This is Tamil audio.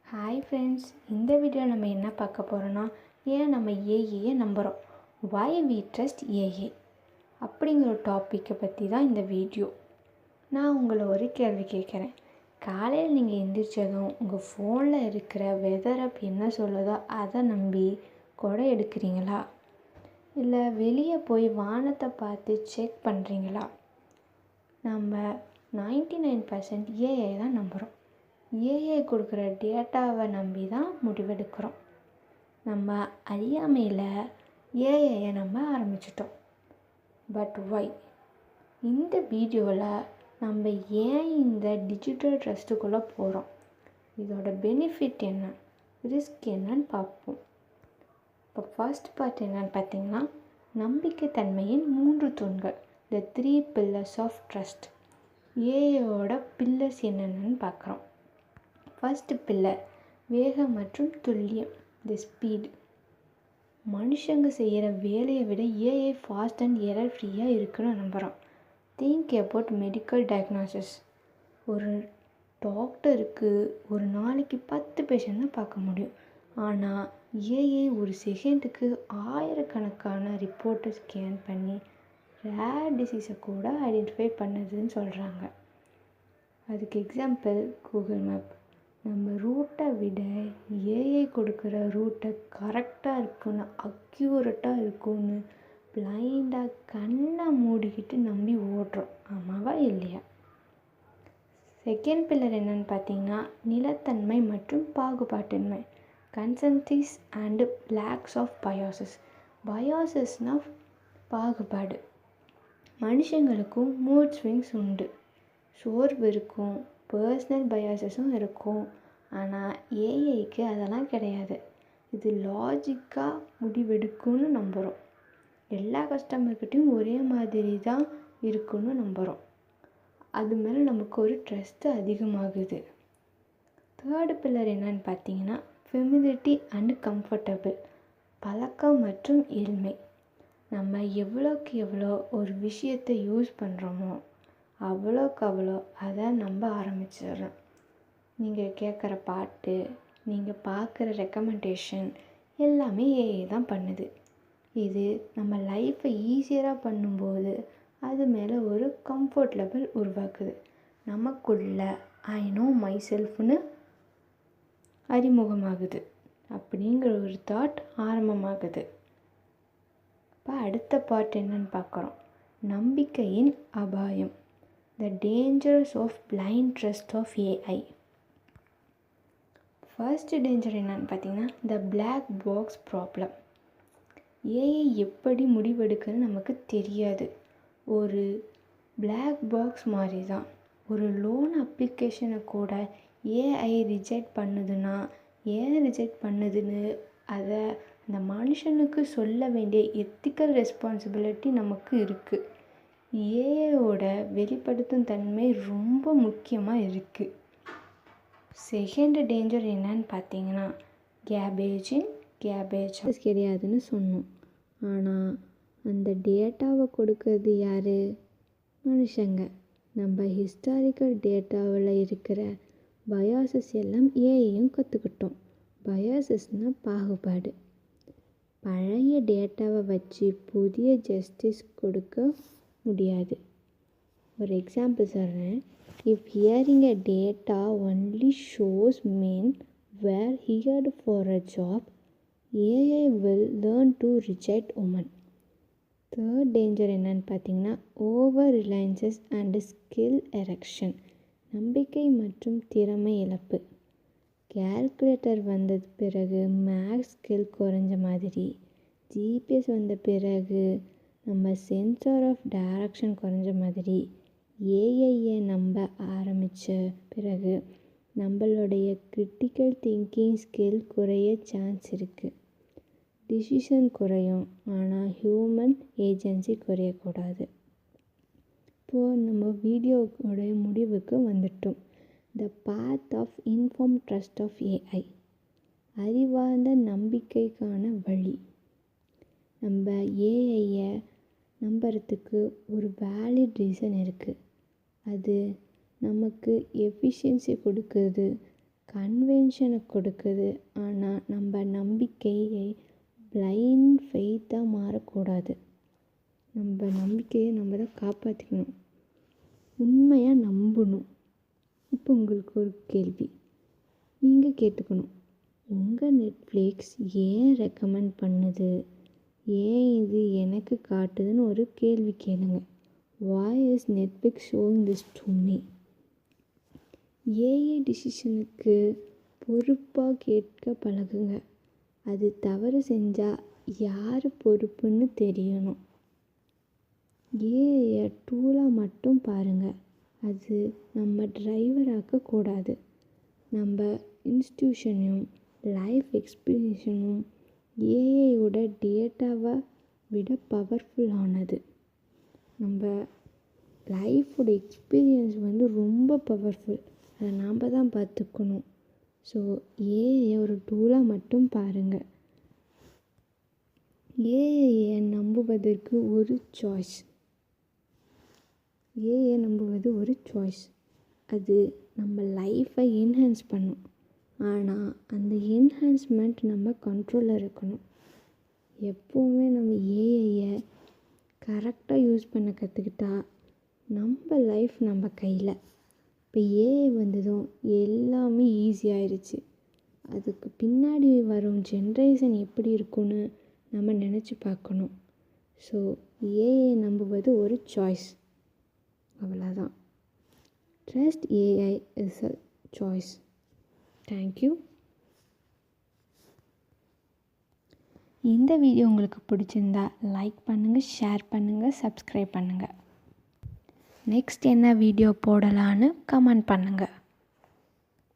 ஹாய் ஃப்ரெண்ட்ஸ், இந்த வீடியோ நம்ம என்ன பார்க்க போகிறோன்னா, ஏன் நம்ம ஏஐயை நம்புகிறோம், why we trust ஏஐ அப்படிங்கிற ஒரு டாப்பிக்கை பற்றி தான் இந்த வீடியோ. நான் உங்களை ஒரு கேள்வி கேட்குறேன். காலையில் நீங்கள் எந்திரிச்சதும் உங்கள் ஃபோனில் இருக்கிற வெதர் ஆப் என்ன சொல்லுதோ அதை நம்பி கொடை எடுக்கிறீங்களா? இல்லை வெளியே போய் வானத்தை பார்த்து செக் பண்ணுறீங்களா? நம்ம 99% ஏஐ தான் நம்புகிறோம். ஏஐ கொடுக்குற டேட்டாவை நம்பி தான் முடிவெடுக்கிறோம். நம்ம அறியாமையில் ஏஐயை நம்ப ஆரம்பிச்சிட்டோம். But why? இந்த வீடியோவில் நம்ம ஏன் இந்த டிஜிட்டல் ட்ரஸ்ட்டுக்குள்ளே போகிறோம், இதோட பெனிஃபிட் என்ன, ரிஸ்க் என்னன்னு பார்ப்போம். இப்போ ஃபர்ஸ்ட் பார்ட் என்னன்னு பார்த்தீங்கன்னா, நம்பிக்கை தன்மையின் 3 தூண்கள், த 3 pillars ஆஃப் ட்ரஸ்ட். ஏஐயோட பில்லர்ஸ் என்னென்னு பார்க்குறோம். ஃபர்ஸ்ட் பில்லர் வேகம் மற்றும் துல்லியம், த ஸ்பீடு. மனுஷங்க செய்கிற வேலையை விட ஏஐ ஃபாஸ்ட் அண்ட் எரர் ஃப்ரீயாக இருக்குன்னு நம்புகிறோம். Think about medical diagnosis. ஒரு டாக்டருக்கு ஒரு நாளைக்கு 10 பேஷண்ட் தான் பார்க்க முடியும். ஆனால் ஏஐ ஒரு செகண்டுக்கு ஆயிரக்கணக்கான ரிப்போர்ட்டை ஸ்கேன் பண்ணி ரேர் டிசீஸை கூட ஐடென்டிஃபை பண்ணுதுன்னு சொல்கிறாங்க. அதுக்கு எக்ஸாம்பிள் கூகுள் மேப். நம்ம ரூட்டை விட ஏஐ கொடுக்குற ரூட்டை கரெக்டாக இருக்குன்னு, அக்யூரேட்டாக இருக்குன்னு பிளைண்டாக கண்ணை மூடிக்கிட்டு நம்பி ஓடுறோம். ஆமாவா இல்லையா? செகண்ட் பில்லர் என்னன்னு பார்த்தீங்கன்னா, நிலைத்தன்மை மற்றும் பாகுபாட்டின்மை, கன்சன்டிஸ் அண்டு லேக்ஸ் ஆஃப் பயாசஸ். பயாசஸ்னால் பாகுபாடு. மனுஷங்களுக்கும் மூட் ஸ்விங்ஸ் உண்டு, சோர்வு இருக்கும், பர்சனல் பயாசஸும் இருக்கும். ஆனால் ஏஐக்கு அதெல்லாம் கிடையாது. இது லாஜிக்காக முடிவெடுக்கும்னு நம்புகிறோம். எல்லா கஸ்டமர்கிட்டையும் ஒரே மாதிரி தான் இருக்குன்னு நம்புகிறோம். அது மேலே நமக்கு ஒரு ட்ரஸ்ட்டு அதிகமாகுது. தேர்டு பில்லர் என்னன்னு பார்த்தீங்கன்னா, ஃபெமிலிட்டி அண்டு கம்ஃபர்டபுள், பழக்கம் மற்றும் எளிமை. நம்ம எவ்வளோக்கு எவ்வளோ ஒரு விஷயத்தை யூஸ் பண்ணுறோமோ அவ்வளோக்கு அவ்வளோ அதை நம்ப ஆரம்பிச்சிடுறோம். நீங்கள் கேட்குற பாட்டு, நீங்கள் பார்க்குற ரெக்கமெண்டேஷன் எல்லாமே ஏஐ தான் பண்ணுது. இது நம்ம லைஃப்பை ஈஸியராக பண்ணும்போது அது மேலே ஒரு கம்ஃபர்ட் லெவல் உருவாக்குது. நமக்குள்ள ஐ நோ மை செல்ஃப்னு அறிமுகமாகுது அப்படிங்கிற ஒரு தாட் ஆரம்பமாகுது. இப்போ அடுத்த பார்ட் என்னன்னு பார்க்குறோம். நம்பிக்கையின் அபாயம், the dangers of blind trust of AI. First danger என்னன்னு பார்த்தீங்கன்னா, the black box problem. AI எப்படி முடிவெடுக்குன்னு நமக்கு தெரியாது. ஒரு பிளாக் பாக்ஸ் மாதிரி தான். ஒரு லோன் அப்ளிகேஷனை கூட ஏஐ ரிஜெக்ட் பண்ணுதுன்னா ஏன் ரிஜெக்ட் பண்ணுதுன்னு அதை அந்த மனுஷனுக்கு சொல்ல வேண்டிய எத்திக்கல் ரெஸ்பான்சிபிலிட்டி நமக்கு இருக்குது. ஏஐயோட வெளிப்படுத்தும் தன்மை ரொம்ப முக்கியமாக இருக்குது. செகண்ட் டேஞ்சர் என்னன்னு பார்த்தீங்கன்னா, கேபேஜ் இன் கேபேஜ் கிடையாதுன்னு சொன்னோம். ஆனால் அந்த டேட்டாவை கொடுக்கறது யார்? மனுஷங்க. நம்ம ஹிஸ்டாரிக்கல் டேட்டாவில் இருக்கிற பயாசஸ் எல்லாம் ஏஐயும் கற்றுக்கிட்டோம். பயாசஸ்னால் பாகுபாடு. பழைய டேட்டாவை வச்சு புதிய ஜஸ்டிஸ் கொடுக்க முடியாது. ஒரு எக்ஸாம்பிள் சொல்கிறேன். If hearing a data only shows men were hired for a job, AI will learn to reject women. Third danger என்னன்னு பார்த்தீங்கன்னா, ஓவர் ரிலையன்சஸ் அண்டு ஸ்கில் எரெக்ஷன், நம்பிக்கை மற்றும் திறமை இழப்பு. கேல்குலேட்டர் வந்த பிறகு மேக்ஸ் ஸ்கில் குறைஞ்ச மாதிரி, ஜிபிஎஸ் வந்த பிறகு நம்ம சென்சார் ஆஃப் டைரக்ஷன் குறைஞ்ச மாதிரி, ஏஐயை நம்ப ஆரம்பித்த பிறகு நம்மளுடைய கிரிட்டிக்கல் திங்கிங் ஸ்கில் குறைய சான்ஸ் இருக்குது. டிசிஷன் குறையும், ஆனால் ஹியூமன் ஏஜென்சி குறையக்கூடாது. இப்போது நம்ம வீடியோவோடைய முடிவுக்கு வந்துட்டோம். The path of inform trust of AI, அறிவார்ந்த நம்பிக்கைக்கான வழி. நம்ம ஏஐயை நம்புறதுக்கு ஒரு வேலிட் ரீசன் இருக்குது. அது நமக்கு எஃபிஷியன்சி கொடுக்குது, கன்வென்ஷனை கொடுக்குது. ஆனால் நம்ம நம்பிக்கையை பிளைண்ட் ஃபெய்த்தாக மாறக்கூடாது. நம்ம நம்பிக்கையை நம்ம தான் காப்பாற்றிக்கணும், உண்மையாக நம்பணும். இப்போ உங்களுக்கு ஒரு கேள்வி நீங்கள் கேட்டுக்கணும். உங்கள் நெட்ஃப்ளிக்ஸ் ஏன் ரெக்கமெண்ட் பண்ணுது, ஏன் இது எனக்கு காட்டுதுன்னு ஒரு கேள்வி கேளுங்க. Why is Netflix showing this to me? AI டிசிஷனுக்கு பொறுப்பாக கேட்க பழகுங்க. அது தவறு செஞ்சால் யார் பொறுப்புன்னு தெரியணும். ஏஐயை டூலாக மட்டும் பாருங்கள், அது நம்ம டிரைவர் ஆக்கக்கூடாது. நம்ம இன்ஸ்டியூஷனையும் லைஃப் எக்ஸ்பீரியன்ஸனும் ஏஐயோட டேட்டாவை விட பவர்ஃபுல்லானது. நம்ம லைஃபோட எக்ஸ்பீரியன்ஸ் ரொம்ப பவர்ஃபுல், அதை நாம் தான் பார்த்துக்கணும். ஸோ ஏஐயை ஒரு டூலாக மட்டும் பாருங்கள். ஏஐயை நம்புவதற்கு ஒரு சாய்ஸ். ஏஐயை நம்புவது ஒரு சாய்ஸ். அது நம்ம லைஃப்பை என்ஹான்ஸ் பண்ணும். ஆனால் அந்த என்ஹான்ஸ்மெண்ட் நம்ம கண்ட்ரோலில் இருக்கணும். எப்போவுமே நம்ம ஏஐயை கரெக்டாக யூஸ் பண்ண கற்றுக்கிட்டா நம்ம லைஃப் நம்ம கையில். இப்போ ஏஐ வந்ததும் எல்லாமே ஈஸியாகிடுச்சு. அதுக்கு பின்னாடி வரும் ஜென்ரேஷன் எப்படி இருக்குன்னு நம்ம நினச்சி பார்க்கணும். ஸோ ஏஐ நம்புவது ஒரு சாய்ஸ், அவ்வளோதான். Trust AI is a choice. Thank you. இந்த வீடியோ உங்களுக்கு பிடிச்சிருந்தா லைக் பண்ணுங்கள், ஷேர் பண்ணுங்கள், சப்ஸ்கிரைப் பண்ணுங்கள். நெக்ஸ்ட் என்ன வீடியோ போடலான்னு கமெண்ட் பண்ணுங்கள்.